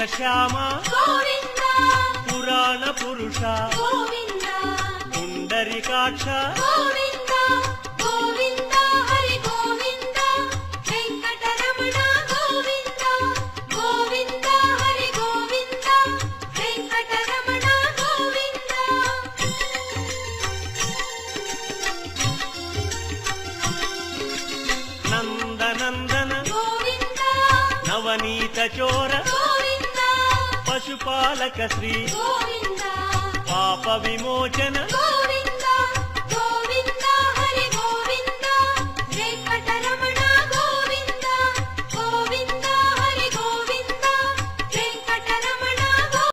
శ్యామ గోవింద పురాణ పురుష గోవింద పుండరీకాక్ష గోవింద గోవింద హరి గోవింద వెంకటరమణ గోవింద గోవింద హరి గోవింద వెంకటరమణ గోవింద నందనందన గోవింద నవనీత చోర గోవింద పశుపాలక శ్రీ గోవింద పాప విమోచన గోవింద